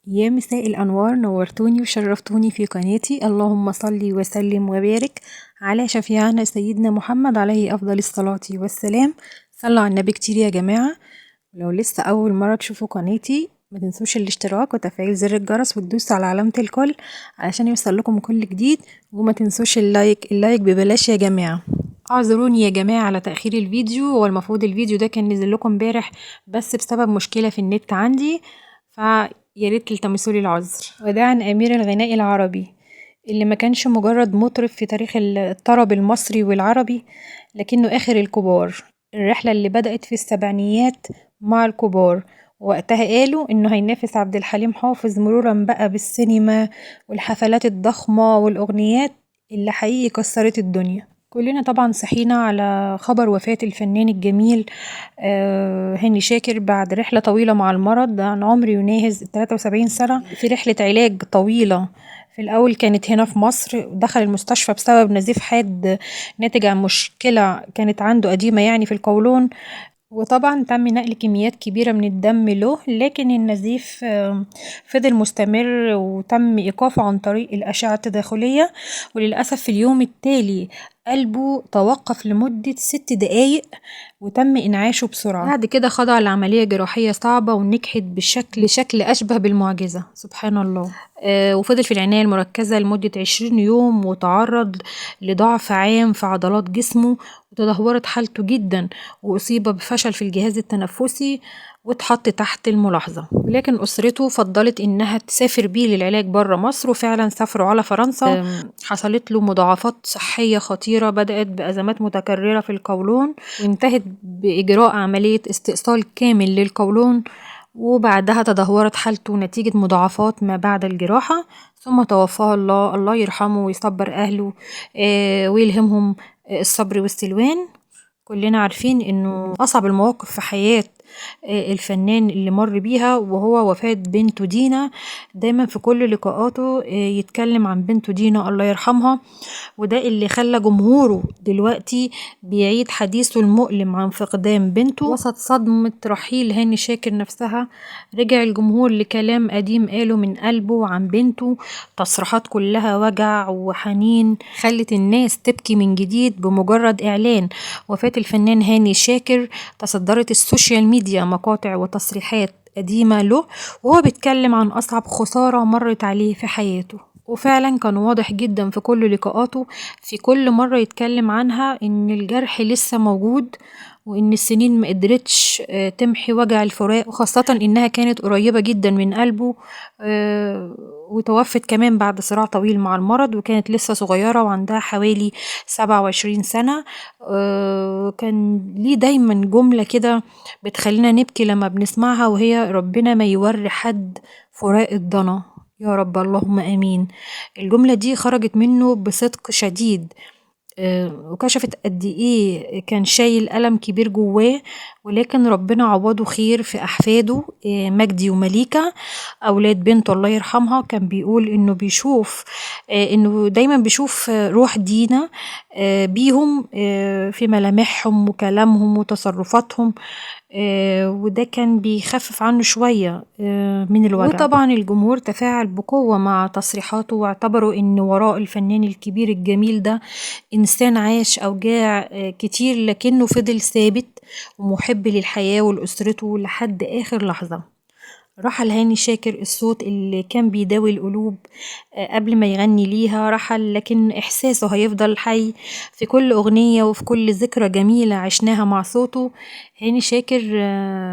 يا مساء الأنوار، نورتوني وشرفتوني في قناتي. اللهم صل وسلم وبارك على شفيعنا سيدنا محمد عليه أفضل الصلاة والسلام. صلوا على النبي كتير يا جماعة. لو لسه أول مرة تشوفوا قناتي ما تنسوش الاشتراك وتفعيل زر الجرس وتدوسوا على علامة الكل علشان يوصل لكم كل جديد، وما تنسوش اللايك ببلاش يا جماعة. اعذروني يا جماعة على تأخير الفيديو، هو المفروض الفيديو ده كان نزل لكم امبارح بس بسبب مشكلة في النت عندي، فياريت تلتمسولي العذر. وده عن أمير الغناء العربي اللي ما كانش مجرد مطرب في تاريخ الطرب المصري والعربي، لكنه آخر الكبار. الرحلة اللي بدأت في السبعينيات مع الكبار، وقتها قالوا انه هينافس عبد الحليم حافظ، مرورا بقى بالسينما والحفلات الضخمة والأغنيات اللي حقيقي كسرت الدنيا. كلنا طبعا صحينا على خبر وفاة الفنان الجميل هاني شاكر بعد رحلة طويلة مع المرض، عن عمر يناهز 73 سنة في رحلة علاج طويلة. في الأول كانت هنا في مصر، دخل المستشفى بسبب نزيف حاد ناتج عن مشكلة كانت عنده قديمة يعني في القولون، وطبعا تم نقل كميات كبيرة من الدم له، لكن النزيف فضل مستمر وتم إيقافه عن طريق الأشعة التداخلية. وللأسف في اليوم التالي قلبه توقف لمدة 6 دقايق وتم إنعاشه بسرعة. بعد كده خضع لعملية جراحية صعبة ونجحت بشكل أشبه بالمعجزة، سبحان الله. وفضل في العناية المركزة لمدة 20 يوم، وتعرض لضعف عام في عضلات جسمه، وتدهورت حالته جدا، وأصيب بفشل في الجهاز التنفسي واتحط تحت الملاحظة. ولكن أسرته فضلت إنها تسافر بيه للعلاج بره مصر، وفعلا سافروا على فرنسا. حصلت له مضاعفات صحية خطيرة، بدأت بأزمات متكررة في القولون وانتهت بإجراء عملية استئصال كامل للقولون، وبعدها تدهورت حالته نتيجة مضاعفات ما بعد الجراحة، ثم توفاه الله. الله يرحمه ويصبر أهله ويلهمهم الصبر والسلوان. كلنا عارفين انه اصعب المواقف في حياة الفنان اللي مر بيها وهو وفاة بنته دينا. دايما في كل لقاءاته يتكلم عن بنته دينا الله يرحمها، وده اللي خلى جمهوره دلوقتي بيعيد حديثه المؤلم عن فقدان بنته. وسط صدمة رحيل هاني شاكر نفسها، رجع الجمهور لكلام قديم قاله من قلبه عن بنته، تصريحات كلها وجع وحنين خلت الناس تبكي من جديد. بمجرد إعلان وفاة الفنان هاني شاكر تصدرت السوشيال ميديا مقاطع وتصريحات قديمة له وهو بيتكلم عن أصعب خسارة مرت عليه في حياته. وفعلا كان واضح جدا في كل لقاءاته، في كل مرة يتكلم عنها إن الجرح لسه موجود، وإن السنين ما قدرتش تمحي وجع الفراق، وخاصة إنها كانت قريبة جدا من قلبه. وتوفت كمان بعد صراع طويل مع المرض، وكانت لسه صغيرة وعندها حوالي 27 سنة. كان ليه دايما جملة كده بتخلينا نبكي لما بنسمعها، وهي ربنا ما يوري حد فراق الضنا يا رب، اللهم امين. الجملة دي خرجت منه بصدق شديد، وكشفت قد ايه كان شايل ألم كبير جواه، ولكن ربنا عوضه خير في أحفاده مجدي ومليكة أولاد بنته الله يرحمها. كان بيقول إنه بيشوف إنه دايما بيشوف روح دينا بيهم في ملامحهم وكلامهم وتصرفاتهم، وده كان بيخفف عنه شوية من الوجع. وطبعا الجمهور تفاعل بقوة مع تصريحاته، واعتبروا إن وراء الفنان الكبير الجميل ده إنسان عاش أوجاع كتير، لكنه فضل ثابت ومحب للحياة ولأسرته لحد آخر لحظة. رحل هاني شاكر الصوت اللي كان بيداوي القلوب قبل ما يغني ليها، رحل لكن إحساسه هيفضل حي في كل أغنية وفي كل ذكرى جميلة عشناها مع صوته. هاني شاكر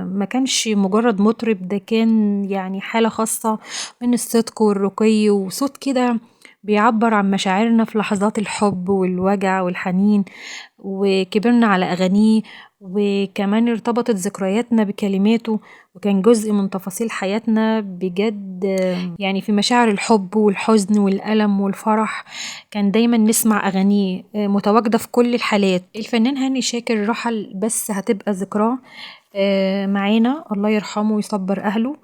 ما كانش مجرد مطرب، ده كان يعني حالة خاصة من الصدق والرقي، وصوت كده بيعبر عن مشاعرنا في لحظات الحب والوجع والحنين، وكبرنا على أغانيه، وكمان ارتبطت ذكرياتنا بكلماته، وكان جزء من تفاصيل حياتنا بجد. يعني في مشاعر الحب والحزن والألم والفرح كان دايما نسمع أغانيه متواجدة في كل الحالات. الفنان هاني شاكر رحل بس هتبقى ذكراه معانا، الله يرحمه ويصبر أهله.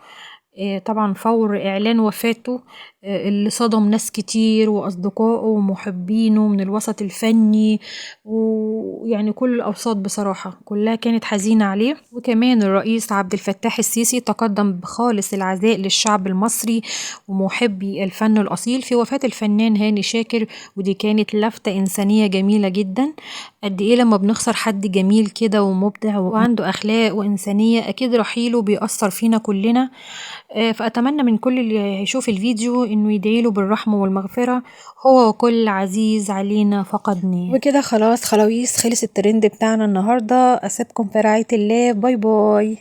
طبعا فور إعلان وفاته اللي صدم ناس كتير وأصدقائه ومحبينه من الوسط الفني ويعني كل الأوساط بصراحة كلها كانت حزينة عليه. وكمان الرئيس عبد الفتاح السيسي تقدم بخالص العزاء للشعب المصري ومحبي الفن الأصيل في وفاة الفنان هاني شاكر، ودي كانت لفتة إنسانية جميلة جدا. قد إيه لما بنخسر حد جميل كده ومبدع وعنده أخلاق وإنسانية أكيد رحيله بيأثر فينا كلنا. فأتمنى من كل اللي هيشوف الفيديو إنه يدعيله بالرحمة والمغفرة هو وكل عزيز علينا فقدناه. وكده خلاص خلاويص خلص الترند بتاعنا النهاردة، أسيبكم في رعاية الله، باي باي.